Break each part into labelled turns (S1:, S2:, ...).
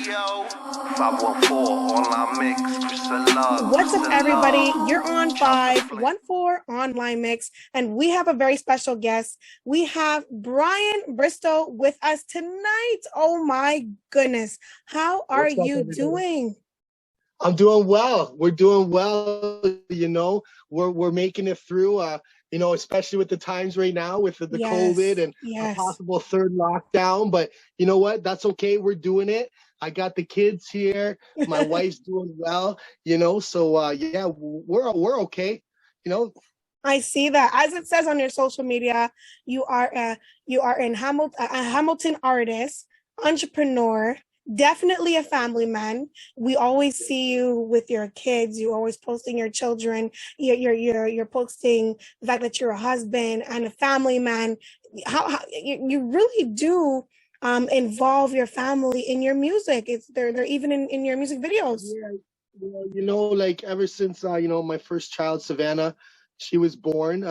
S1: Yo, 514OnlineMix, Bristowznutzz.
S2: What's up, everybody? You're on 514OnlineMix, and we have a very special guest. We have Brian Bristow with us tonight. Oh my goodness. How are
S3: What's up,
S2: you
S3: everybody?
S2: doing?
S3: I'm doing well. We're doing well. We're making it through. Especially with the times right now with the
S2: Yes,
S3: COVID and a
S2: yes.
S3: possible third lockdown. But you know what? That's okay. We're doing it. I got the kids here. My wife's doing well. So yeah, we're okay.
S2: I see that. As it says on your social media, you are a Hamilton artist, entrepreneur, definitely a family man. We always see you with your kids. You're always posting your children. You're posting the fact that you're a husband and a family man. How you really do involve your family in your music. They're even in your music videos.
S3: Yeah, like ever since my first child, Savannah, she was born,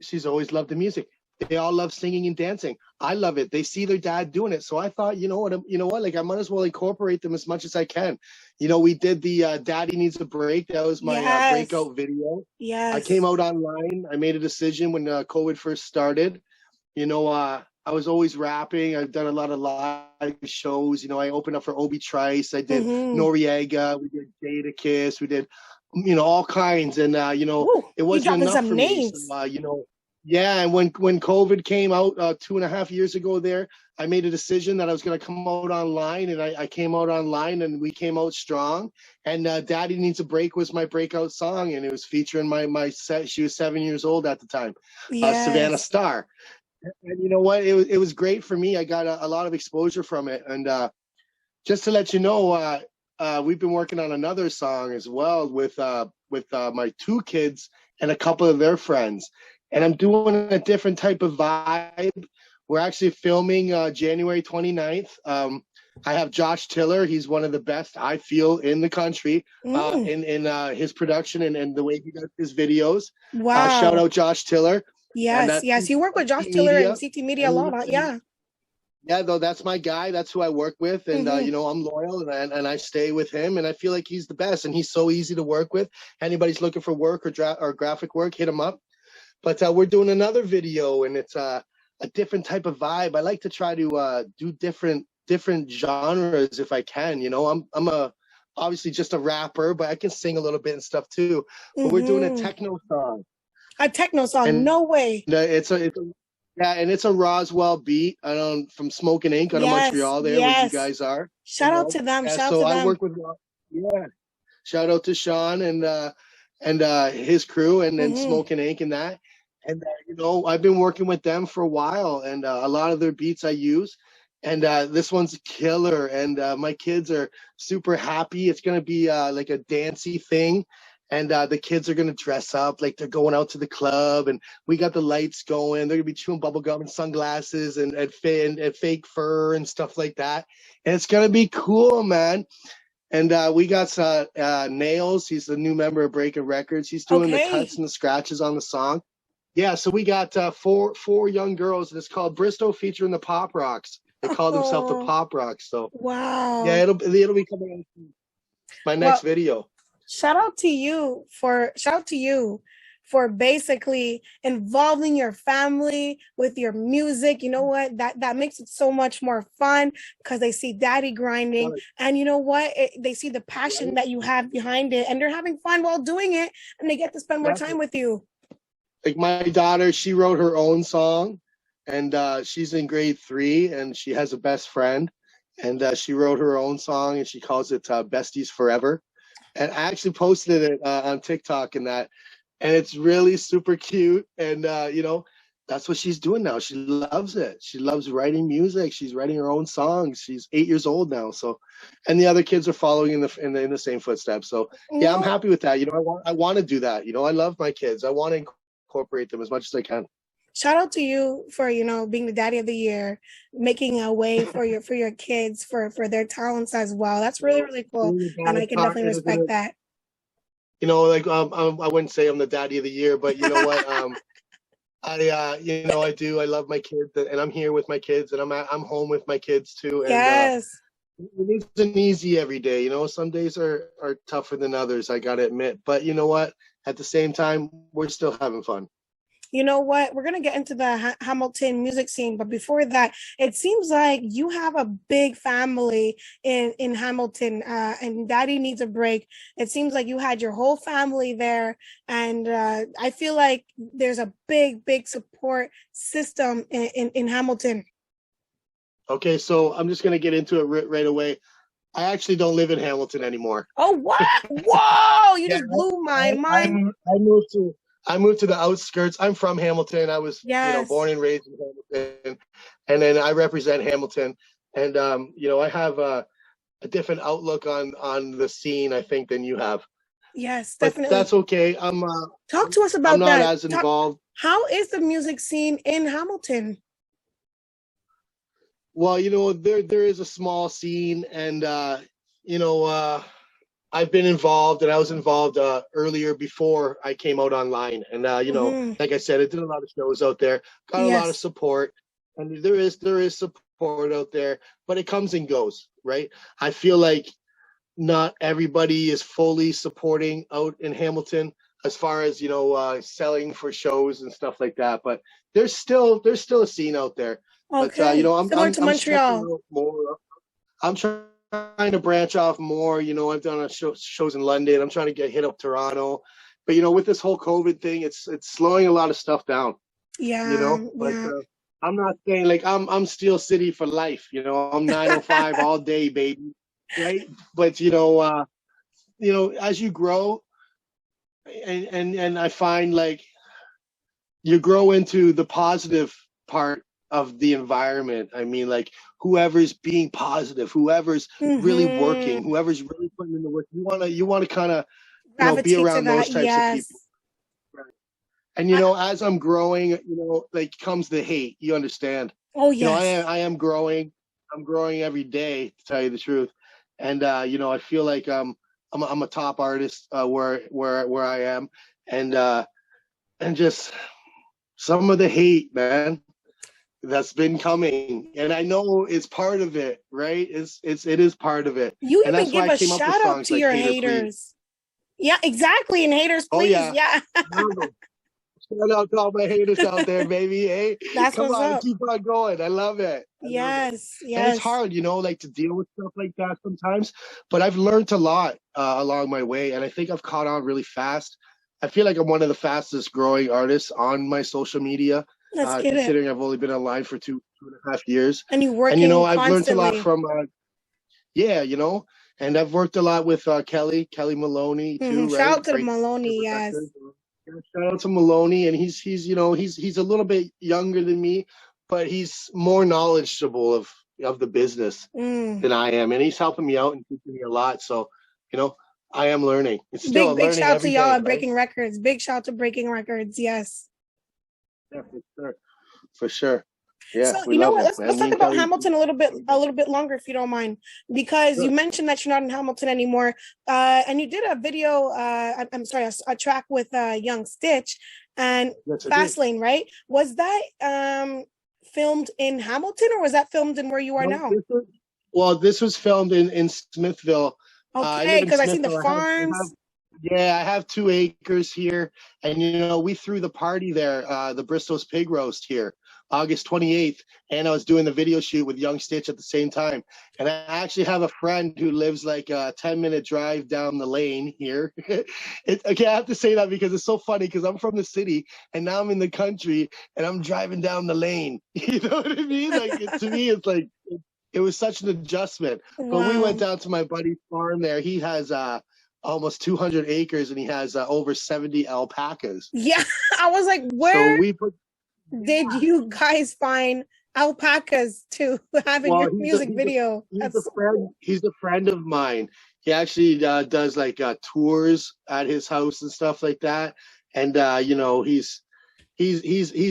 S3: she's always loved the music. They all love singing and dancing. I love it. They see their dad doing it. So I thought, like I might as well incorporate them as much as I can. We did the Daddy Needs a Break. That was my breakout video.
S2: Yes.
S3: I came out online. I made a decision when COVID first started. I was always rapping. I've done a lot of live shows. I opened up for Obi Trice. I did Noriega. We did Jada Kiss. We did, all kinds. And, it wasn't enough for me. So, yeah, and when COVID came out 2.5 years ago there, I made a decision that I was going to come out online, and I came out online, and we came out strong. And Daddy Needs a Break was my breakout song, and it was featuring my set. She was 7 years old at the time, Savannah Star. And you know what? It was great for me. I got a lot of exposure from it. And just to let you know, we've been working on another song as well with my two kids and a couple of their friends. And I'm doing a different type of vibe. We're actually filming January 29th. I have Josh Tiller. He's one of the best, I feel, in the country in his production and the way he does his videos.
S2: Wow.
S3: Shout out Josh Tiller.
S2: Yes. You work with Josh Tiller and CT Media a lot. Yeah.
S3: Yeah, though, that's my guy. That's who I work with. And, I'm loyal and I stay with him. And I feel like he's the best. And he's so easy to work with. Anybody's looking for work or graphic work, hit him up. But we're doing another video, and it's a different type of vibe. I like to try to do different genres if I can. I'm obviously just a rapper, but I can sing a little bit and stuff too. But we're doing a techno song.
S2: A techno song?
S3: And
S2: no way.
S3: It's a Roswell beat. From Smoking Ink out of Montreal there, where you guys are.
S2: Shout out to them. Shout out to them.
S3: I work with shout out to Sean and his crew and Smoking Ink and that. And, I've been working with them for a while, and a lot of their beats I use. And this one's killer, and my kids are super happy. It's going to be like a dancey thing, and the kids are going to dress up like they're going out to the club, and we got the lights going. They're going to be chewing bubble gum and sunglasses and fake fur and stuff like that. And it's going to be cool, man. And we got Nails. He's the new member of Breaking Records. He's doing the cuts and the scratches on the song. Yeah, so we got four young girls, and it's called Bristow featuring the Pop Rocks. They call themselves the Pop Rocks. So
S2: wow,
S3: yeah, it'll be coming out my next video.
S2: Shout out to you for basically involving your family with your music. You know what? That makes it so much more fun because they see daddy grinding, and you know what? They see the passion that you have behind it, and they're having fun while doing it, and they get to spend more time with you.
S3: Like my daughter, she wrote her own song, and she's in grade 3, and she has a best friend, and she wrote her own song, and she calls it Besties Forever. And I actually posted it on TikTok and it's really super cute. And, that's what she's doing now. She loves it. She loves writing music. She's writing her own songs. She's 8 years old now. So, and the other kids are following in the same footsteps. So yeah, I'm happy with that. I want to do that. I love my kids. I want to incorporate them as much as I can.
S2: Shout out to you for being the daddy of the year, making a way for your kids for their talents as well. That's really, really cool, and I can definitely respect that.
S3: I wouldn't say I'm the daddy of the year, but you know what? I do. I love my kids, and I'm here with my kids, and I'm home with my kids too. And, It isn't easy every day. You know, some days are tougher than others. I gotta admit, but you know what? At the same time, we're still having fun.
S2: You know what? We're going to get into the Hamilton music scene, but before that, it seems like you have a big family in Hamilton, and Daddy needs a break. It seems like you had your whole family there, and I feel like there's a big support system in Hamilton.
S3: Okay, so I'm just gonna get into it right away. I actually don't live in Hamilton anymore.
S2: Oh, what? Whoa! You
S3: Yeah,
S2: just blew my
S3: I,
S2: mind.
S3: I moved to the outskirts. I'm from Hamilton. I was,
S2: Yes.
S3: born and raised in Hamilton, and then I represent Hamilton. And I have a different outlook on the scene, I think, than you have.
S2: Yes,
S3: But
S2: definitely.
S3: that's okay.
S2: Talk to us
S3: I'm
S2: about
S3: not
S2: that.
S3: as involved.
S2: How is the music scene in Hamilton?
S3: Well, there is a small scene, and you know, I've been involved, and I was involved earlier before I came out online. And
S2: Hmm.
S3: like I said, I did a lot of shows out there, got a lot of
S2: Yes.
S3: support, and there is support out there, but it comes and goes, right? I feel like not everybody is fully supporting out in Hamilton as far as selling for shows and stuff like that. But there's still a scene out there. But
S2: Okay.
S3: I'm
S2: Similar
S3: I'm
S2: to
S3: I'm stepping
S2: Montreal.
S3: out more. I'm trying to branch off more. I've done shows in London. I'm trying to get hit up Toronto. But with this whole COVID thing, it's slowing a lot of stuff down.
S2: Yeah,
S3: But
S2: yeah.
S3: I'm not saying like I'm Steel City for life. I'm 905 all day, baby, right? But as you grow, and I find like you grow into the positive part of the environment. I mean, like whoever's being positive, whoever's really
S2: Mm-hmm.
S3: working, whoever's really putting in the work, you wanna kind of be
S2: Gravitate to
S3: around those
S2: that.
S3: types of people.
S2: Yes.
S3: And
S2: I,
S3: as I'm growing, like comes the hate. You understand?
S2: oh,
S3: I
S2: yes.
S3: am I am growing. I'm growing every day, to tell you the truth. And I feel like I'm a top artist where I am, and just some of the hate, man, that's been coming, and I know it's part of it, right? It is part of it,
S2: You
S3: and
S2: even
S3: that's why
S2: give
S3: I
S2: a
S3: came up with
S2: shout out
S3: songs
S2: to
S3: like
S2: your
S3: "Hater Please."
S2: haters. Yeah, exactly. And haters,
S3: Oh
S2: please.
S3: yeah,
S2: Yeah.
S3: shout out to all my haters out there, baby. Hey,
S2: That's
S3: come
S2: what's
S3: on,
S2: up.
S3: keep on going. I love it. I love it.
S2: Yes.
S3: And it's
S2: Yes.
S3: hard, like to deal with stuff like that sometimes. But I've learned a lot along my way, and I think I've caught on really fast. I feel like I'm one of the fastest growing artists on my social media,
S2: Let's get it.
S3: considering I've only been online for 2.5 years.
S2: And you
S3: And
S2: working
S3: I've learned a lot
S2: constantly.
S3: from yeah, and I've worked a lot with Kelly Maloney
S2: Hmm.
S3: too,
S2: Shout
S3: right?
S2: out to the
S3: Great
S2: Maloney.
S3: producer.
S2: Yes.
S3: Yeah, shout out to Maloney, and he's a little bit younger than me, but he's more knowledgeable of the business
S2: Mm.
S3: than I am, and he's helping me out and teaching me a lot. So, you know, I am learning. It's still a
S2: Big
S3: learning
S2: shout out to
S3: every
S2: y'all
S3: day,
S2: at
S3: right?
S2: Breaking Records. Big shout out to Breaking Records. Yes.
S3: Yeah, for sure, for sure.
S2: So
S3: Yeah, we
S2: you know
S3: love
S2: what?
S3: him,
S2: Let's
S3: man. Me
S2: talk
S3: and
S2: about
S3: Kelly.
S2: Hamilton a little bit longer, if you don't mind, because you
S3: Sure.
S2: mentioned that you're not in Hamilton anymore, and you did a video. I'm sorry, a track with Young Stitch and
S3: Yes, I did.
S2: Fastlane, right? Was that filmed in Hamilton, or was that filmed in where you are
S3: No,
S2: now?
S3: this was filmed in Smithville. I
S2: Okay,
S3: live in
S2: because I seen the
S3: Smithville. I have
S2: farms.
S3: Yeah, I have 2 acres here, and we threw the party there, the Bristow's Pig Roast here, August 28th, and I was doing the video shoot with Young Stitch at the same time. And I actually have a friend who lives like a 10-minute drive down the lane here. Okay, I have to say that because it's so funny because I'm from the city and now I'm in the country and I'm driving down the lane. You know what I mean? Like to me, it's like it was such an adjustment. But we went
S2: Wow.
S3: down to my buddy's farm there. He has almost 200 acres, and he has over 70 alpacas.
S2: Yeah, I was like,
S3: So
S2: where
S3: we put,
S2: did you guys find alpacas to have in
S3: well,
S2: your music video?
S3: he's a
S2: That's
S3: friend. He's a friend of mine. He actually does like tours at his house and stuff like that. And he's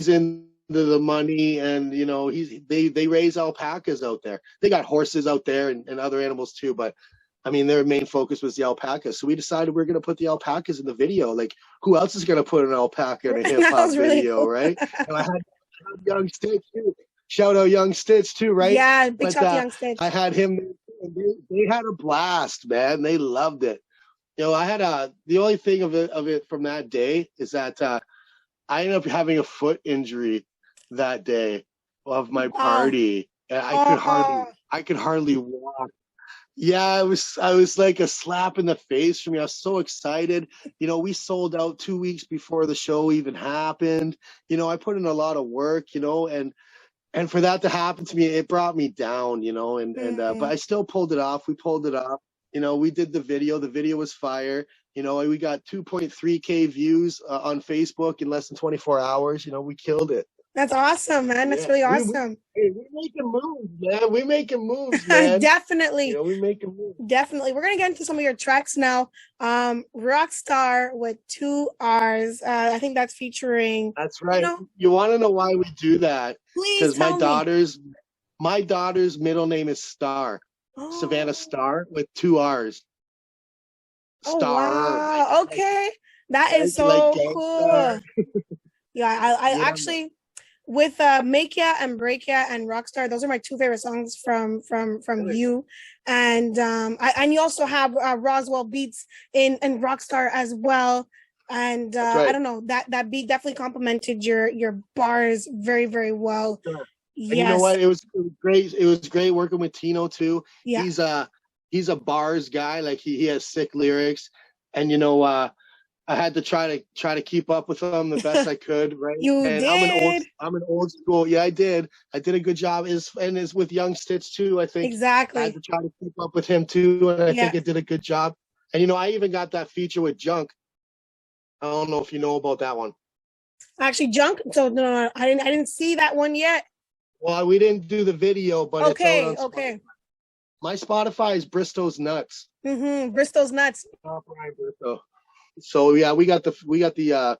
S3: into the money, and they raise alpacas out there. They got horses out there and other animals too, but I mean, their main focus was the alpacas. So we decided we're going to put the alpacas in the video. Like, who else is going to put an alpaca in a hip
S2: that
S3: hop
S2: was really
S3: video,
S2: cool.
S3: right? And I had Young Stitch too. Shout out Young Stitch too, right?
S2: Yeah, big
S3: But
S2: shout out to Young
S3: I
S2: Stitch.
S3: had him, they had a blast, man. They loved it. You know, I had the only thing of it from that day is that I ended up having a foot injury that day of my party, and I could hardly walk. Yeah, I was like a slap in the face for me. I was so excited. You know, we sold out 2 weeks before the show even happened. You know, I put in a lot of work, you know, and for that to happen to me, it brought me down, you know, but I still pulled it off. We pulled it off. You know, we did the video. The video was fire. You know, we got 2.3K views on Facebook in less than 24 hours. You know, we killed it.
S2: That's awesome, man. That's really awesome.
S3: We're making moves, man. We're making moves, man.
S2: Definitely.
S3: You know, we're making moves.
S2: Definitely. We're gonna get into some of your tracks now. Rockstar with 2 R's. I think that's featuring.
S3: That's right. You want to know why we do that?
S2: Please,
S3: because my daughter's middle name is Star. Oh. Savannah Star with 2 R's. Star.
S2: Oh, wow. Okay. That is so cool. Yeah, I actually with Make Ya and Break Ya and Rockstar, those are my 2 favorite songs from you. And and you also have Roswell beats in Rockstar as well. And right. I don't know, that beat definitely complemented your bars very, very well. Sure. Yes.
S3: And you know what? It was great. It was great working with Tino too. Yeah. He's a bars guy. Like he has sick lyrics, and you know, I had to try to keep up with him the best I could. Right.
S2: Did.
S3: I'm an old school. Yeah, I did. I did a good job. And it's with Young Stitch too. I think
S2: exactly.
S3: I had to try to keep up with him too, and I think it did a good job. And you know, I even got that feature with Junk. I don't know if you know about that one.
S2: Actually, Junk. So no, I didn't see that one yet.
S3: Well, we didn't do the video, but it's out on
S2: okay.
S3: My Spotify is Bristowznutzz.
S2: Bristowznutzz.
S3: Brian Bristow. So yeah, we got the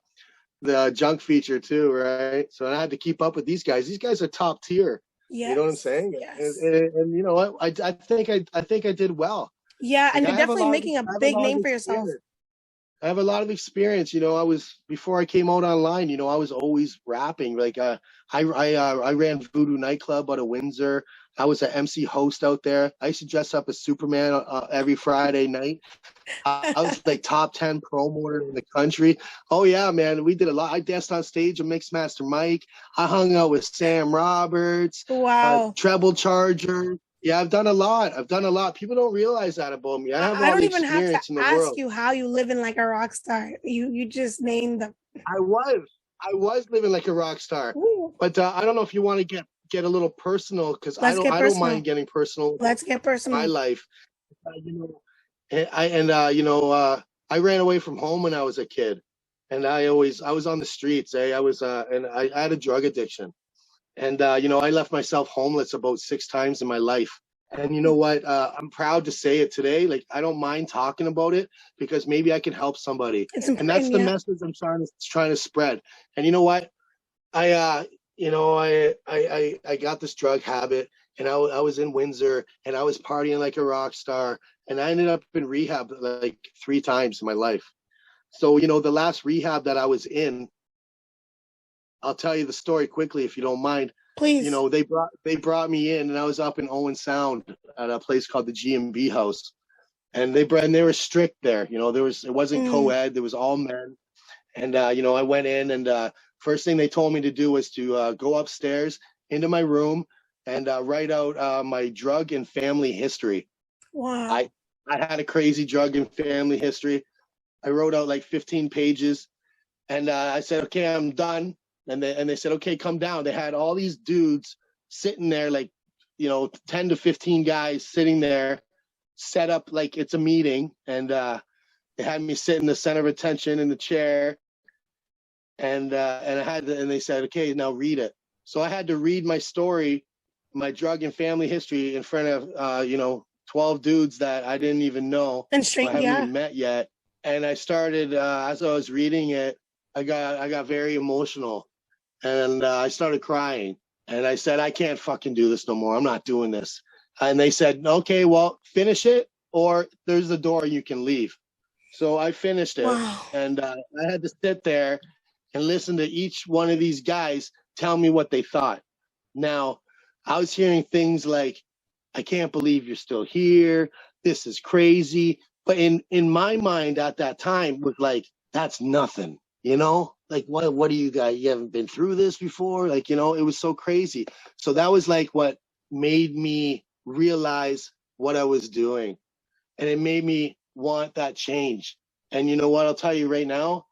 S3: Junk feature too, right? So I had to keep up with these guys. These guys are top tier. Yes. You know what I'm saying?
S2: Yes.
S3: And you know what? I think I did well.
S2: Yeah, and you're definitely making a big name for yourself.
S3: I have a lot of experience. You know, before I came out online, you know, I was always rapping. Like I ran Voodoo nightclub out of Windsor. I was an MC host out there. I used to dress up as Superman every Friday night. I was like top 10 promoter in the country. Oh yeah, man, we did a lot. I danced on stage with Mixmaster Mike. I hung out with Sam Roberts.
S2: Wow.
S3: Treble Charger. Yeah, I've done a lot. People don't realize that about me. I have all the experience in the world. I don't even have to ask
S2: you how you living like a rock star. You just named them.
S3: I was living like a rock star. Ooh. But I don't know if you want to get a little personal, because I don't mind getting personal.
S2: Let's get personal.
S3: My life. You know, I ran away from home when I was a kid, and I was on the streets. And I had a drug addiction. And, you know, I left myself homeless about 6 times in my life. And you know what? I'm proud to say it today. Like, I don't mind talking about it, because maybe I can help somebody. And that's the message I'm trying to spread. And you know what? I got this drug habit, and I was in Windsor, and I was partying like a rock star. And I ended up in rehab like 3 times in my life. So, you know, the last rehab that I was in, I'll tell you the story quickly if you don't mind.
S2: Please.
S3: You know, they brought me in, and I was up in Owen Sound at a place called the G&B House, and they were strict there. You know, it wasn't co-ed, there was all men. And you know, I went in, and first thing they told me to do was to go upstairs into my room and write out my drug and family history.
S2: Wow.
S3: I had a crazy drug and family history. I wrote out like 15 pages, and I said, okay, I'm done. And they said, okay, come down. They had all these dudes sitting there, like, you know, 10 to 15 guys sitting there, set up like it's a meeting. And they had me sit in the center of attention in the chair. And they said, okay, now read it. So I had to read my story, my drug and family history, in front of, you know, 12 dudes that I didn't even know.
S2: And straight,
S3: I haven't even met yet. And I started, as I was reading it, I got very emotional. And I started crying, and I said, I can't fucking do this no more. I'm not doing this. And they said, okay, well, finish it, or there's the door, you can leave. So I finished it. Wow. And I had to sit there and listen to each one of these guys tell me what they thought. Now, I was hearing things like, I can't believe you're still here. This is crazy. But in my mind at that time was like, that's nothing, you know? Like, what do you got? You haven't been through this before? Like, you know, it was so crazy. So that was like what made me realize what I was doing. And it made me want that change. And you know what? I'll tell you right now,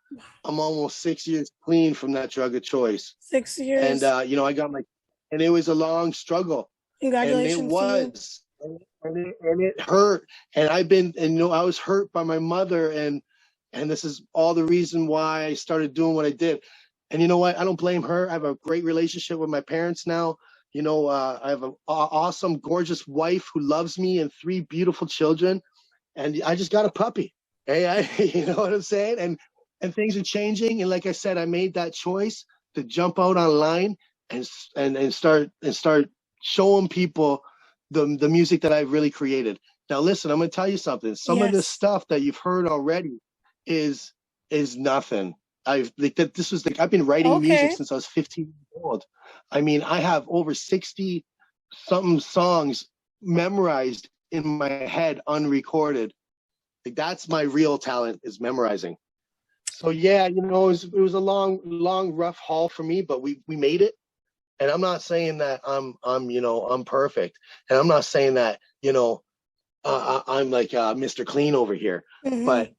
S3: I'm almost 6 years clean from that drug of choice.
S2: 6 years.
S3: And, you know, I got and it was a long struggle.
S2: Congratulations
S3: And it was, and it hurt. And you know, I was hurt by my mother. And this is all the reason why I started doing what I did. And you know what? I don't blame her. I have a great relationship with my parents now. You know, I have an awesome, gorgeous wife who loves me and 3 beautiful children. And I just got a puppy. Hey, you know what I'm saying? And things are changing. And like I said, I made that choice to jump out online and start showing people the music that I've really created. Now, listen, I'm going to tell you something. Some of this stuff that you've heard already is nothing. I've been writing music since I was 15 years old. I mean, I have over 60 something songs memorized in my head, unrecorded. Like, that's my real talent, is memorizing. So yeah, you know, it was a long, rough haul for me, but we made it. And I'm not saying that I'm perfect, and I'm not saying that, you know, I'm like Mr. Clean over here. But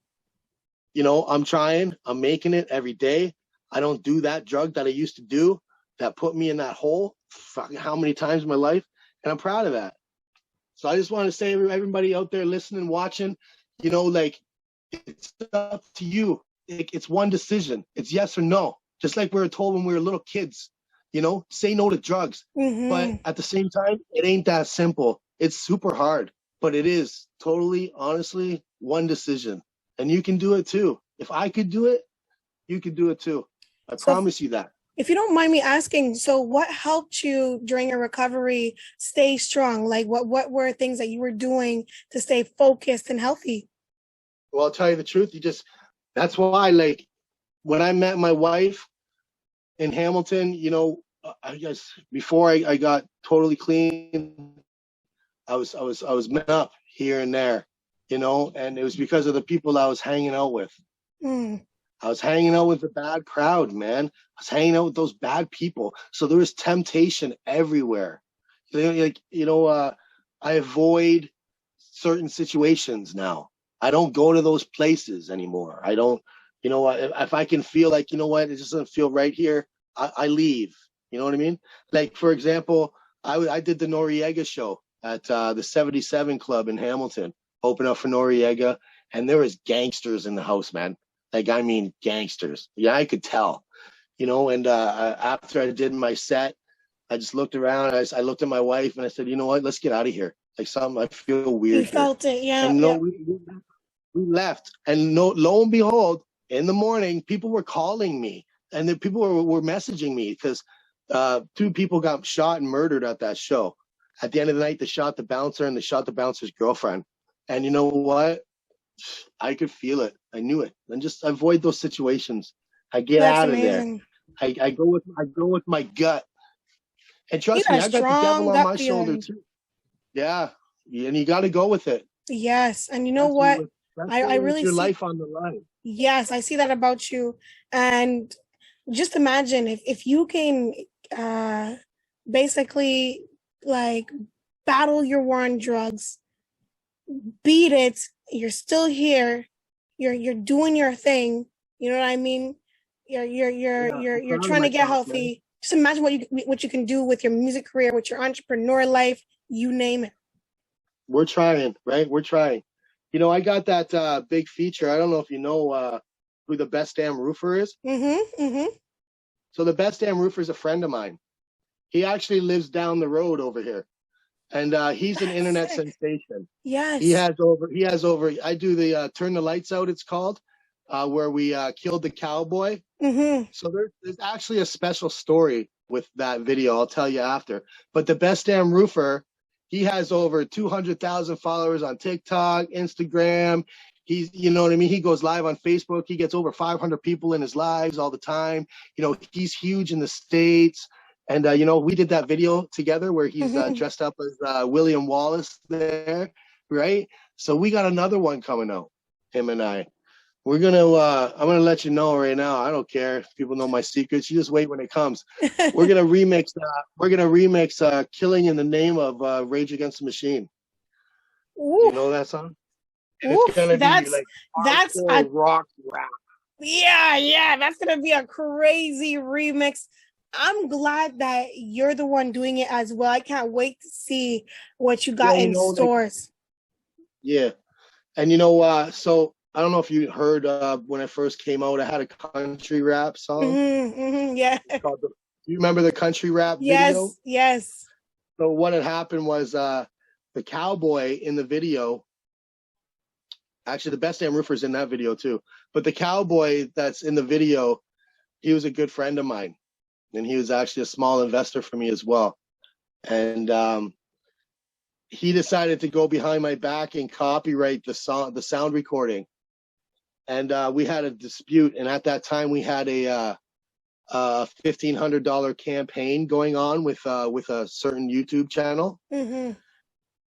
S3: you know, I'm trying. I'm making it every day. I don't do that drug that I used to do that put me in that hole how many times in my life, and I'm proud of that. So I just want to say, everybody out there listening, watching, you know, like, it's up to you. It's one decision. It's yes or no. Just like we were told when we were little kids, you know, say no to drugs. But at the same time, it ain't that simple. It's super hard, but it is totally, honestly, one decision. And you can do it too. If I could do it, you could do it too. I promise you that.
S2: If you don't mind me asking, so what helped you during your recovery stay strong? Like, what were things that you were doing to stay focused and healthy?
S3: Well, I'll tell you the truth. That's why, like, when I met my wife in Hamilton, you know, I guess before I got totally clean, I was met up here and there, you know, and it was because of the people I was hanging out with. I was hanging out with the bad crowd, man. I was hanging out with those bad people. So there was temptation everywhere. Like, you know, I avoid certain situations now. I don't go to those places anymore. I don't, you know, if I can feel like, you know what, it just doesn't feel right here, I leave. You know what I mean? Like, for example, I did the Noriega show at the 77 Club in Hamilton, open up for Noriega, and there was gangsters in the house, man. Like, I mean, gangsters. Yeah, I could tell, you know, and after I did my set, I just looked around, I looked at my wife, and I said, you know what, let's get out of here. Like, I feel weird.
S2: You felt it, yeah.
S3: And we left, and lo and behold, in the morning, people were calling me, and the people were messaging me because 2 people got shot and murdered at that show. At the end of the night, they shot the bouncer, and they shot the bouncer's girlfriend. And you know what? I could feel it. I knew it. And just avoid those situations. I get out of there. I go with my gut. And trust me, I got the devil on my shoulder too. Yeah. And you got to go with it.
S2: Yes. And you know what? I really
S3: see your life on the line.
S2: Yes, I see that about you. And just imagine if you can basically, like, battle your war on drugs, beat it, you're still here, you're doing your thing, you know what I mean? You're trying to get healthy. Man. Just imagine what you can do with your music career, with your entrepreneur life, you name it.
S3: We're trying, right? We're trying. You know, I got that big feature. I don't know if you know who the Best Damn Roofer is. So the Best Damn Roofer is a friend of mine. He actually lives down the road over here. And he's an internet sensation.
S2: Yes.
S3: He has over, I do the Turn the Lights Out, it's called, where we killed the cowboy. So there's actually a special story with that video. I'll tell you after. But the Best Damn Roofer, he has over 200,000 followers on TikTok, Instagram. He's, you know what I mean? He goes live on Facebook. He gets over 500 people in his lives all the time. You know, he's huge in the States. And you know, we did that video together where he's dressed up as William Wallace there, right? So we got another one coming out, him and I. We're gonna I'm gonna let you know right now. I don't care if people know my secrets. You just wait when it comes. We're gonna remix Killing in the Name of Rage Against the Machine. You know that song?
S2: It's gonna be like that's a
S3: rock rap.
S2: Yeah, that's gonna be a crazy remix. I'm glad that you're the one doing it as well. I can't wait to see what you got in stores.
S3: Yeah, and you know, so I don't know if you heard when I first came out, I had a country rap song.
S2: Yeah.
S3: Do you remember the country rap video?
S2: Yes.
S3: So what had happened was the cowboy in the video. Actually, the Best Damn Roofer's in that video too. But the cowboy that's in the video, he was a good friend of mine. And he was actually a small investor for me as well. And he decided to go behind my back and copyright the sound recording. And we had a dispute. And at that time, we had a $1,500 campaign going on with a certain YouTube channel.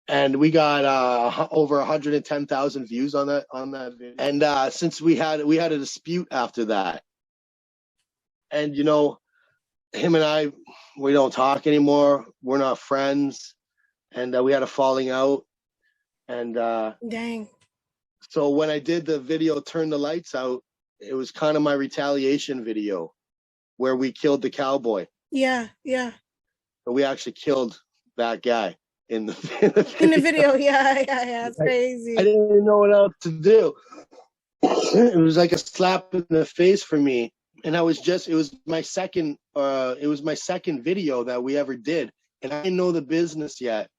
S3: And we got over 110,000 views on that video. And since we had a dispute after that, and you know, him and I, we don't talk anymore. We're not friends, and we had a falling out. And
S2: dang.
S3: So when I did the video, Turn the Lights Out, it was kind of my retaliation video, where we killed the cowboy.
S2: Yeah.
S3: But we actually killed that guy. In the
S2: video, yeah, it's crazy.
S3: I didn't know what else to do. It was like a slap in the face for me, and it was my second video that we ever did, and I didn't know the business yet,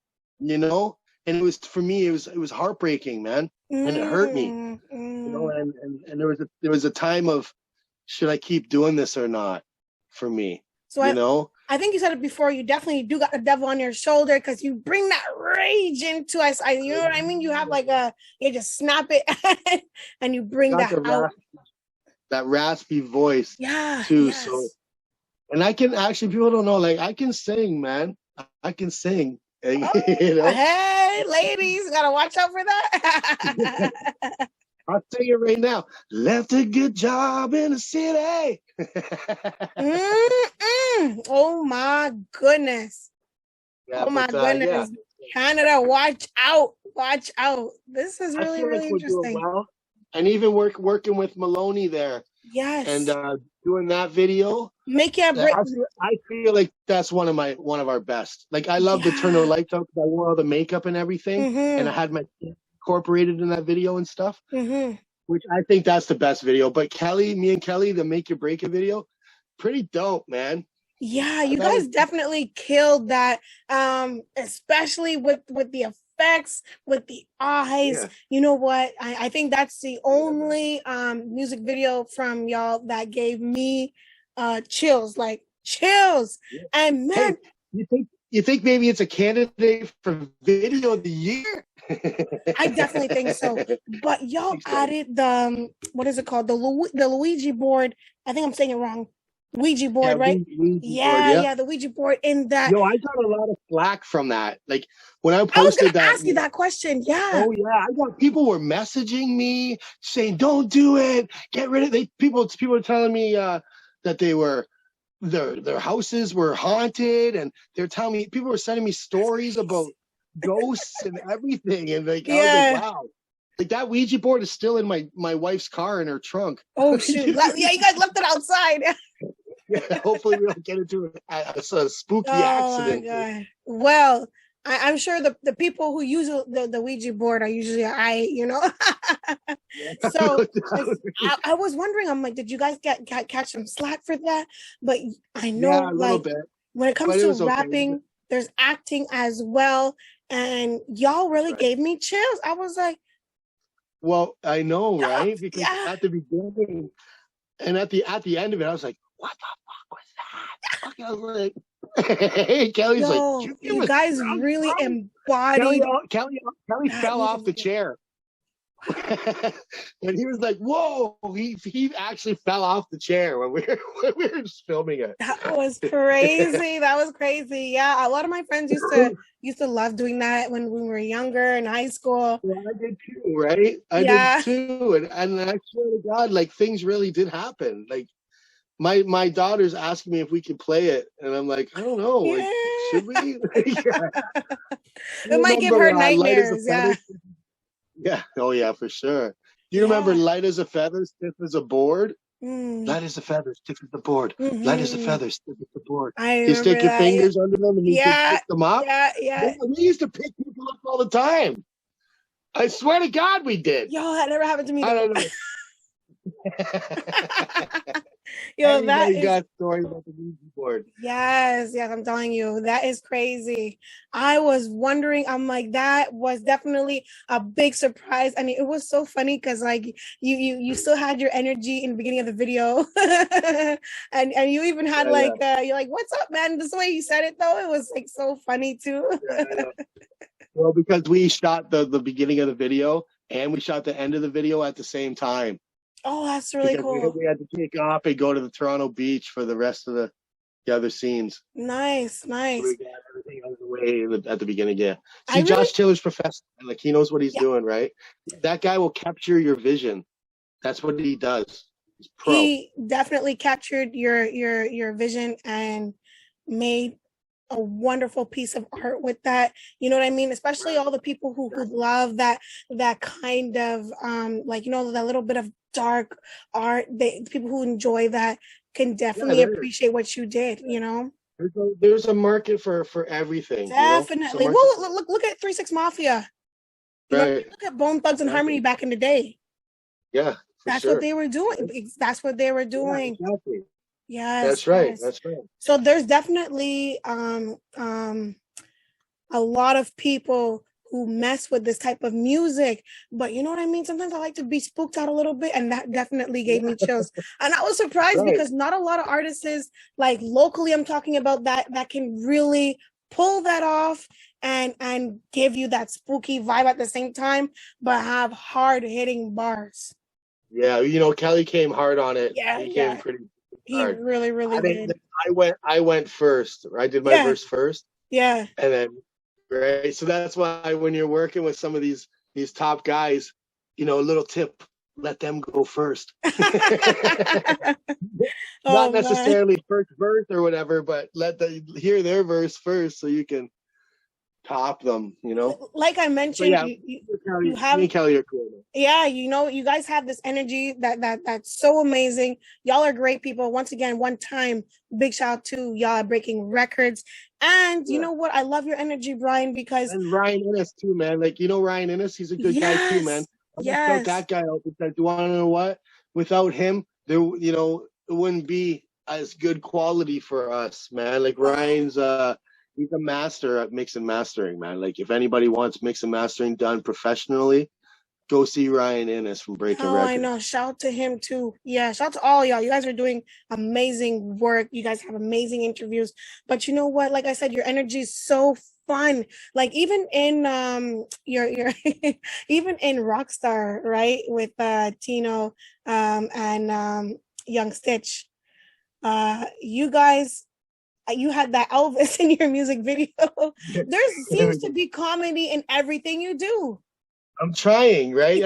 S3: you know. And it was, for me, it was heartbreaking, man, and it hurt me, you know. And there was a time of, should I keep doing this or not, for me,
S2: so
S3: you know.
S2: I think you said it before. You definitely do got the devil on your shoulder because you bring that rage into us. You know what I mean? You have like you just snap it and you bring that out.
S3: That raspy voice.
S2: Yeah.
S3: Too.
S2: Yes.
S3: So, and I can actually, people don't know, like, I can sing, man. I can sing. You know?
S2: Hey, ladies, gotta watch out for that.
S3: I'll tell you right now. Left a good job in the city.
S2: Oh my goodness.
S3: Yeah,
S2: oh my goodness. Yeah. Canada, watch out. Watch out. This is really, really interesting.
S3: Well. And even working with Maloney there.
S2: Yes.
S3: And doing that video. I feel like that's one of our best. Like, I love the Turn the Lights Out because I wore all the makeup and everything. And I had my incorporated in that video and stuff, which I think that's the best video. But me and Kelly, the Make You Break It video, pretty dope, man.
S2: Yeah, you guys definitely killed that, especially with the effects, with the eyes. Yeah. You know what? I think that's the only music video from y'all that gave me chills, like chills. Yeah. And man,
S3: hey, you think maybe it's a candidate for video of the year?
S2: I definitely think so. But y'all added the what is it called? The Luigi board. I think I'm saying it wrong. Ouija board, right? Yeah, the Ouija board in that.
S3: Yo, I got a lot of flack from that. Like, when I posted that.
S2: I was ask you that question. Yeah.
S3: Oh yeah, people were messaging me saying, "Don't do it. Get rid of it." People were telling me that their houses were haunted, and they're telling me, people were sending me stories about ghosts and everything, and like, I was like, wow. Like, that Ouija board is still in my wife's car in her trunk.
S2: Oh shoot! Yeah, you guys left it outside.
S3: Yeah, hopefully we don't get into a spooky accident.
S2: My God. Well, I'm sure the people who use the Ouija board are usually you know. So I was wondering, I'm like, did you guys catch some slack for that? But I know, like, when it comes to rapping, there's acting as well, and y'all really gave me chills. I was like,
S3: well, I know, right? Because at the beginning and at the end of it, I was like, what the fuck was that? I was like, hey, Kelly's like,
S2: you guys really embodied.
S3: Kelly fell off the chair. And he was like, "Whoa!" He actually fell off the chair when we were just filming it.
S2: That was crazy. That was crazy. Yeah, a lot of my friends used to love doing that when we were younger in high school.
S3: Yeah, I did too, right? I
S2: Yeah.
S3: did too, and I swear to God, like things really did happen. Like my daughter's asking me if we can play it, and I'm like, I don't know, like should we?
S2: It might give her nightmares. Yeah.
S3: Yeah. Oh yeah, for sure. Do you remember light as a feather, stiff as a board? Light as a feather, stiff as the board. Light as a feather, stiff as the board. You stick your fingers under them and you can pick them up.
S2: Yeah.
S3: We used to pick people up all the time. I swear to God, we did.
S2: Yo, that never happened to me.
S3: I don't know.
S2: Yo,
S3: everybody got stories about the Ouija board.
S2: Yes, I'm telling you, that is crazy. I was wondering, I'm like, that was definitely a big surprise. I mean, it was so funny because like you still had your energy in the beginning of the video, and you even had you're like, "What's up, man?" This way you said it though, it was like so funny too.
S3: Well, because we shot the beginning of the video and we shot the end of the video at the same time.
S2: Oh, that's really cool.
S3: We had to take off and go to the Toronto beach for the rest of the other scenes.
S2: Nice.
S3: So we got everything out of the way at the beginning, yeah. See, Josh Taylor's professional. Like, he knows what he's doing, right? That guy will capture your vision. That's what he does. He's pro.
S2: He definitely captured your vision and made a wonderful piece of art with that. You know what I mean? Especially all the people who love that kind of like, you know, that little bit of dark art. The people who enjoy that can definitely appreciate what you did, you know?
S3: There's a market for everything.
S2: Definitely.
S3: You know?
S2: Well, look at 3-6 Mafia.
S3: Right.
S2: Look at Bone Thugs and Harmony back in the day.
S3: Yeah.
S2: That's what they were doing. That's what they were doing.
S3: Yeah, exactly.
S2: Yes.
S3: That's right.
S2: Yes.
S3: That's right.
S2: So there's definitely a lot of people who mess with this type of music, but you know what I mean? Sometimes I like to be spooked out a little bit, and that definitely gave me chills. And I was surprised because not a lot of artists, like locally, I'm talking about that can really pull that off and give you that spooky vibe at the same time, but have hard hitting bars.
S3: Yeah, you know, Kelly came hard on it.
S2: Yeah,
S3: he came pretty hard.
S2: He really did.
S3: I went first. I did my verse first.
S2: Yeah.
S3: And then right. So that's why when you're working with some of these top guys, you know, a little tip, let them go first. Not necessarily first verse or whatever, but let them hear their verse first so you can top them, you know.
S2: Like I mentioned, you have
S3: me and Kelly are cool.
S2: Yeah, you know, you guys have this energy that's so amazing. Y'all are great people. Once again, one time, big shout out to y'all breaking records. And you know what? I love your energy, Brian, because
S3: and Ryan Innes too, man. Like, you know, Ryan Innes, he's a good guy too, man. I'm gonna shout that guy out because you want to know what? Without him, there, you know, it wouldn't be as good quality for us, man. Like Ryan's he's a master at mix and mastering, man. Like, if anybody wants mix and mastering done professionally, go see Ryan Innes from Breaking Records.
S2: I know. Shout out to him too. Yeah, shout out to all y'all. You guys are doing amazing work. You guys have amazing interviews. But you know what? Like I said, your energy is so fun. Like even in your even in Rockstar, right? With Tino and Young Stitch. You guys, you had that Elvis in your music video. There seems to be comedy in everything you do.
S3: I'm trying, right?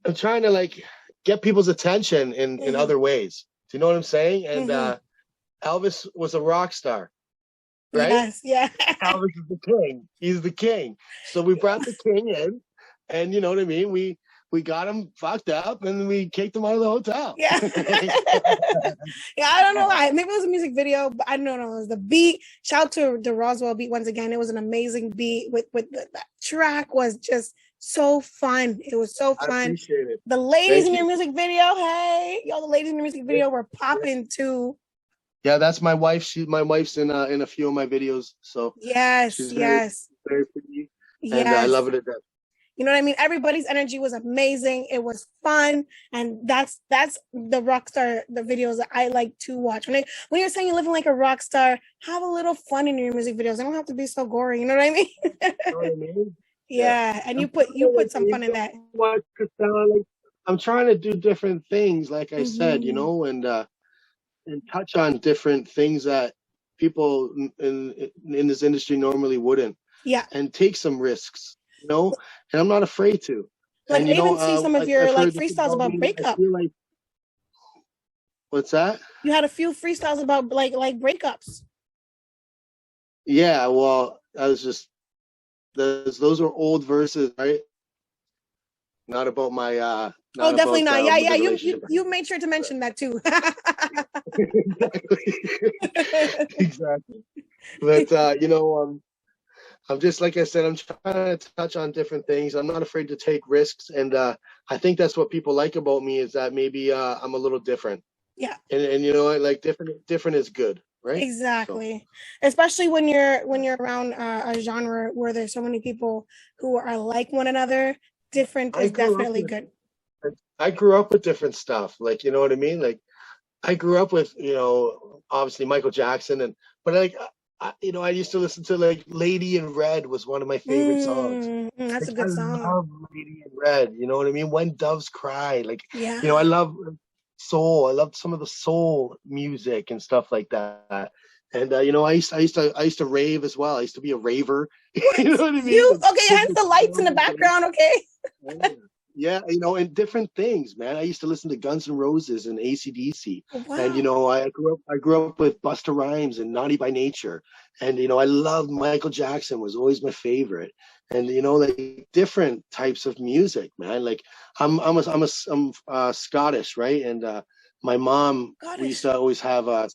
S3: I'm trying to like get people's attention in other ways. Do you know what I'm saying? And Elvis was a rock star, right?
S2: Yes, yeah.
S3: Elvis is the king. He's the king. So we brought the king in, and you know what I mean? We got him fucked up and we kicked him out of the hotel.
S2: Yeah. Yeah, I don't know why. Maybe it was a music video, but I don't know. It was the beat. Shout out to the Roswell beat once again. It was an amazing beat with that track was just so fun. It was so fun.
S3: I appreciate it.
S2: The ladies in your music video, hey, y'all, the ladies in your music video were popping too.
S3: Yeah, that's my wife. My wife's in a few of my videos. So
S2: yes,
S3: she's very pretty. And I love it at that.
S2: You know what I mean? Everybody's energy was amazing. It was fun. And that's the Rockstar, the videos that I like to watch. When you're saying you're living like a rock star, have a little fun in your music videos. They don't have to be so gory. You know what I mean?
S3: You know what I mean?
S2: Yeah, and you put some fun in that.
S3: What, like, I'm trying to do different things, like I said, you
S2: Mm-hmm.
S3: know, and touch on different things that people in this industry normally wouldn't,
S2: Yeah.
S3: and take some risks, you know, and I'm not afraid to.
S2: Like
S3: And
S2: I
S3: you know,
S2: even see some of your
S3: I've
S2: like
S3: heard this
S2: freestyles
S3: about
S2: about
S3: me. I
S2: breakup.
S3: feel like, what's that?
S2: You had a few freestyles about like breakups.
S3: Yeah, well, I was just those are old verses, right? Not about my
S2: Oh,
S3: not
S2: definitely
S3: about
S2: not. Yeah, yeah.
S3: the
S2: You
S3: relationship.
S2: you you made sure to mention that too.
S3: Exactly. Exactly. But you know, I'm just, like I said, I'm trying to touch on different things. I'm not afraid to take risks, and I think that's what people like about me, is that maybe I'm a little different.
S2: Yeah.
S3: And you know what, like different is good, right? So
S2: Exactly. Especially when you're around a genre where there's so many people who are like one another, different
S3: I
S2: is
S3: grew up
S2: definitely
S3: with
S2: good.
S3: I grew up with different stuff. Like, you know what I mean? Like, I grew up with, you know, obviously Michael Jackson, but like, you know, I used to listen to, like, Lady in Red was one of my favorite songs.
S2: That's
S3: Like,
S2: a
S3: I
S2: good song.
S3: love Lady in Red. You know what I mean? When Doves Cry. Like, you know, I
S2: Yeah.
S3: love soul. I love some of the soul music and stuff like that. And you know, I used to rave as well. I used to be a raver.
S2: What?
S3: You know what I mean?
S2: You
S3: Like,
S2: okay,
S3: with
S2: hence
S3: the
S2: the lights in the
S3: songs,
S2: background, okay?
S3: yeah. Yeah, you know, and different things, man. I used to listen to Guns N' Roses and AC/DC. And you
S2: Wow.
S3: know, I grew up with Busta Rhymes and Naughty by Nature. And you know, I loved Michael Jackson, was always my favorite. And you know, like, different types of music, man. Like, I'm Scottish, right? And my mom, we used
S2: Goddess.
S3: to always have a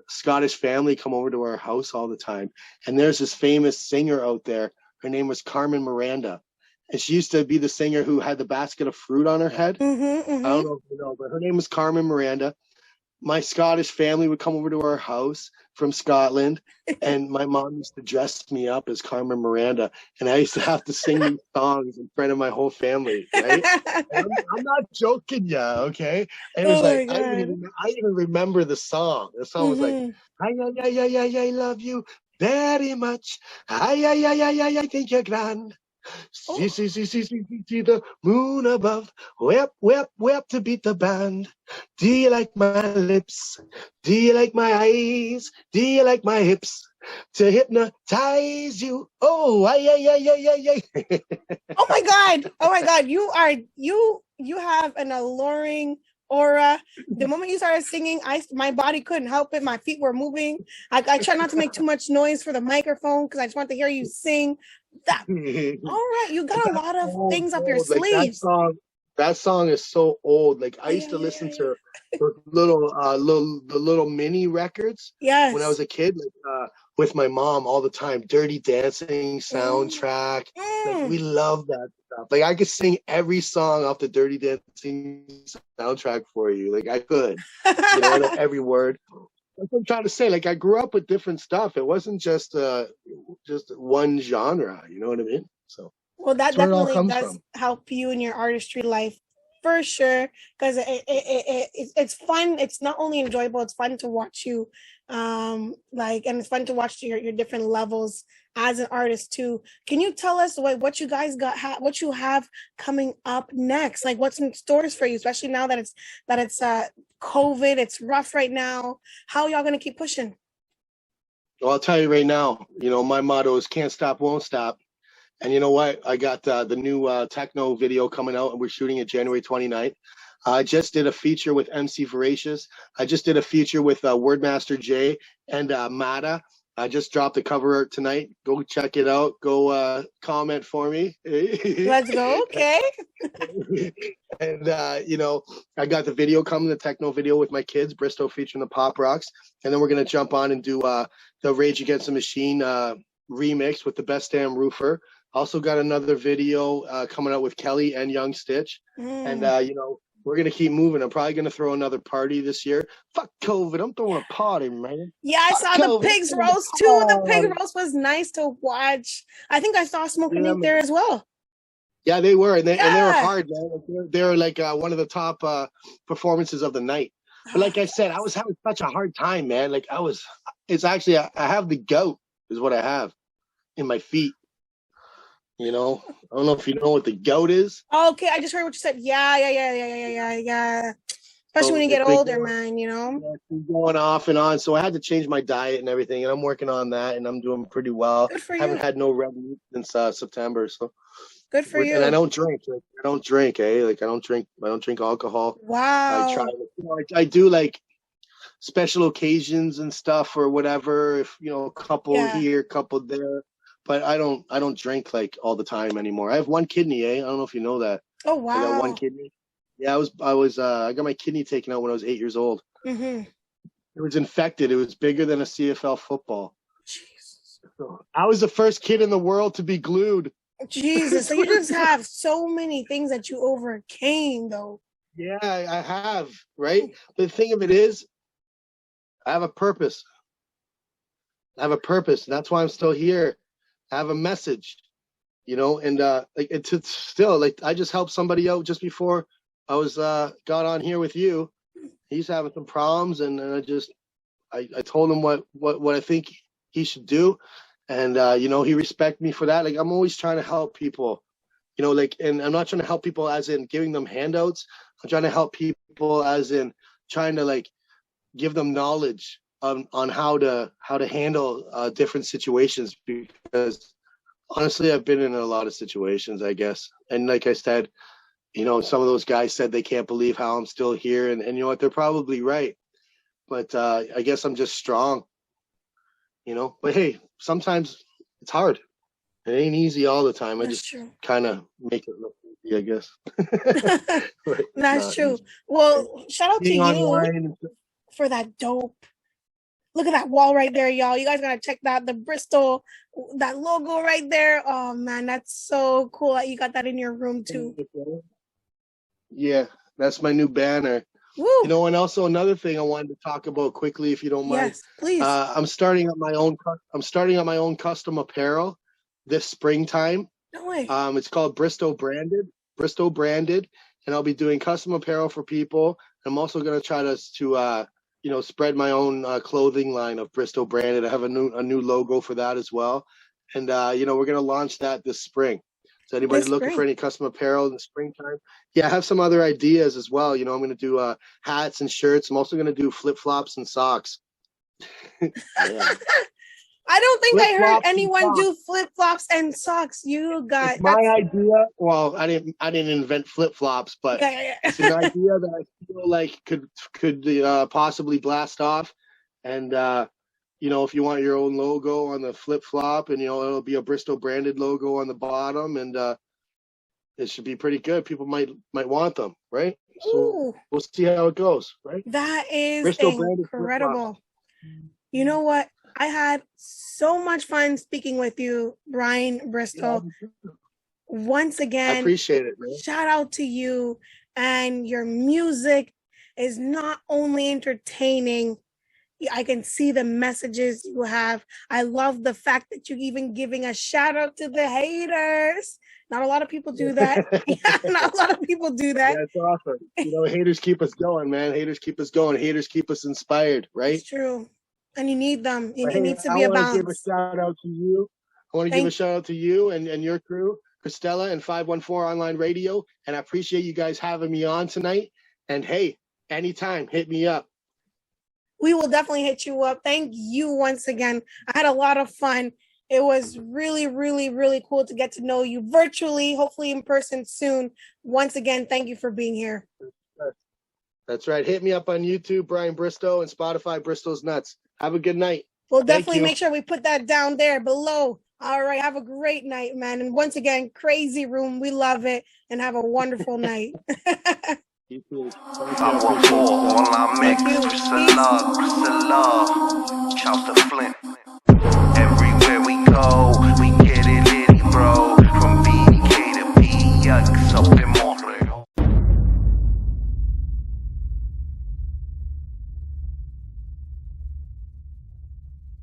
S3: Scottish family come over to our house all the time. And there's this famous singer out there. Her name was Carmen Miranda, and she used to be the singer who had the basket of fruit on her head.
S2: Mm-hmm.
S3: I don't
S2: Mm-hmm.
S3: know if you know, but her name was Carmen Miranda. My Scottish family would come over to our house from Scotland, and my mom used to dress me up as Carmen Miranda, and I used to have to sing these songs in front of my whole family, right? And I'm not joking, yeah, okay. And it was
S2: Oh
S3: like,
S2: my god.
S3: I even remember the song. The song was like,
S2: Mm-hmm.
S3: I love you very much. I think you're grand. See,
S2: Oh,
S3: see, see, see, see, see, see the moon above. Whip, whip, whip to beat the band. Do you like my lips? Do you like my eyes? Do you like my hips? To hypnotize you. Oh, ay, ay, ay, ay, ay, ay.
S2: oh my god. Oh my god. You have an alluring aura. The moment you started singing, my body couldn't help it. My feet were moving. I try not to make too much noise for the microphone because I just want to hear you sing. That all right, you got a
S3: That's
S2: lot of
S3: old,
S2: things up your
S3: old. Like, that
S2: sleeves.
S3: song, that song is so old. Like, I
S2: Oh,
S3: used
S2: yeah,
S3: to
S2: yeah,
S3: listen
S2: yeah, yeah.
S3: to those little mini records when I
S2: Yes.
S3: was a kid, like, with my mom all the time. Dirty Dancing
S2: Mm,
S3: soundtrack. Like,
S2: mm.
S3: we love that stuff. Like, I could sing every song off the Dirty Dancing soundtrack for you. Like, I could. You know, I know every word. That's what I'm trying to say. Like, I grew up with different stuff. It wasn't just one genre. You know what I mean? So
S2: Well, that
S3: that's where it all
S2: definitely
S3: comes
S2: does
S3: from.
S2: help you in your artistry life for sure. Because it's fun. It's not only enjoyable, it's fun to watch you, like, and it's fun to watch your different levels as an artist too. Can you tell us what you guys what you have coming up next? Like, what's in stores for you, especially now that it's COVID, it's rough right now. How are y'all gonna keep pushing?
S3: Well, I'll tell you right now, you know, my motto is can't stop, won't stop. And you know what? I got the new techno video coming out, and we're shooting it January 29th. I just did a feature with MC Voracious. I just did a feature with Wordmaster J and Mata. I just dropped the cover art tonight. Go check it out. Go comment for me.
S2: Let's go. Okay.
S3: And you know, I got the video coming, the techno video with my kids, Bristow featuring the Pop Rocks, and then we're gonna jump on and do the Rage Against the Machine remix with the Best Damn Roofer. Also got another video coming out with Kelly and Young Stitch, and
S2: Mm.
S3: you know, we're gonna keep moving. I'm probably gonna throw another party this year. Fuck COVID, I'm throwing a party, man.
S2: Yeah, I
S3: Fuck
S2: saw the
S3: COVID, I'm
S2: pigs
S3: throwing
S2: roast
S3: a
S2: too. The pig
S3: party.
S2: roast was nice to watch. I think I saw Smoke and
S3: Yeah,
S2: Ink there
S3: man.
S2: as well.
S3: Yeah, they were, and they were
S2: Yeah.
S3: hard, man. Like, they were like one of the top performances of the night. But
S2: Oh,
S3: like I said, I was having such a hard time, man. Like, it's actually I have the gout, is what I have in my feet. You know, I don't know if you know what the gout is.
S2: Okay, I just heard what you said. Yeah. Especially when you get older, man, you know?
S3: Going off and on. So I had to change my diet and everything, and I'm working on that, and I'm doing pretty well.
S2: Good for
S3: Haven't
S2: you.
S3: had no red meat since September, so
S2: good for you.
S3: And I don't drink. Like, I don't drink, eh? Like I don't drink alcohol.
S2: Wow.
S3: I try. You know, I do like special occasions and stuff or whatever. If you know, a couple here, couple there. But I don't drink like all the time anymore. I have one kidney, eh? I don't know if you know that.
S2: Oh wow.
S3: I got one kidney. Yeah, I got my kidney taken out when I was 8 years old. Mm-hmm. It was infected. It was bigger than a CFL football. Jesus. So I was the first kid in the world to be glued.
S2: Jesus, so you just have so many things that you overcame, though.
S3: Yeah, I have, right? But the thing of it is, I have a purpose. And that's why I'm still here. I have a message, you know, and like it's still like I just helped somebody out just before I was got on here with you. He's having some problems, and I told him what I think he should do, and you know, he respected me for that. Like I'm always trying to help people, you know, like, and I'm not trying to help people as in giving them handouts. I'm trying to help people as in trying to like give them knowledge on how to handle different situations, because honestly, I've been in a lot of situations, I guess. And like I said, you know, some of those guys said they can't believe how I'm still here. And you know what? They're probably right. But I guess I'm just strong, you know. But hey, sometimes it's hard. It ain't easy all the time.
S2: That's
S3: I just
S2: true.
S3: Kind of make it look easy, I guess.
S2: That's true. Easy. Well, shout out Being to you for that dope. Look at that wall right there, y'all. You guys gotta check that. The Bristow, that logo right there. Oh man, that's so cool that you got that in your room too.
S3: Yeah, that's my new banner. Woo. You know, and also another thing I wanted to talk about quickly, if you don't mind.
S2: Yes, please.
S3: I'm starting up my own custom apparel this springtime.
S2: No way.
S3: It's called Bristow branded, and I'll be doing custom apparel for people. I'm also going to try to you know, spread my own clothing line of Bristow branded. I have a new logo for that as well, and you know, we're going to launch that this spring. So anybody looking for any custom apparel in the springtime? Yeah, I have some other ideas as well. You know, I'm going to do hats and shirts. I'm also going to do flip-flops and socks.
S2: Yeah. I don't think I heard anyone do flip-flops and socks. You got
S3: it's my idea. Well, I didn't invent flip-flops, but it's an idea that I feel like could possibly blast off. And you know, if you want your own logo on the flip-flop, and you know, it'll be a Bristow branded logo on the bottom, and it should be pretty good. People might want them, right? So we'll see how it goes, right?
S2: That is Bristow incredible. You know what? I had so much fun speaking with you, Brian Bristow. Once again,
S3: I appreciate it, man.
S2: Shout out to you. And your music is not only entertaining, I can see the messages you have. I love the fact that you're even giving a shout out to the haters. Not a lot of people do that. Not a lot of people do that.
S3: That's awesome. You know, haters keep us going, man. Haters keep us going. Haters keep us inspired, right?
S2: It's true. And you need them. It needs to be a balance.
S3: I want to give a shout out to you. I want to give a shout out to you and your crew, Christella and 514 Online Radio. And I appreciate you guys having me on tonight. And hey, anytime, hit me up.
S2: We will definitely hit you up. Thank you once again. I had a lot of fun. It was really, really, really cool to get to know you virtually, hopefully in person soon. Once again, thank you for being here.
S3: That's right. Hit me up on YouTube, Brian Bristow, and Spotify, Bristowznutzz. Have a good night.
S2: We'll definitely make sure we put that down there below. All right. Have a great night, man. And once again, crazy room. We love it. And have a wonderful night.
S1: You too. 514 OnlineMix. Bristowznutzz. Chapter Flint.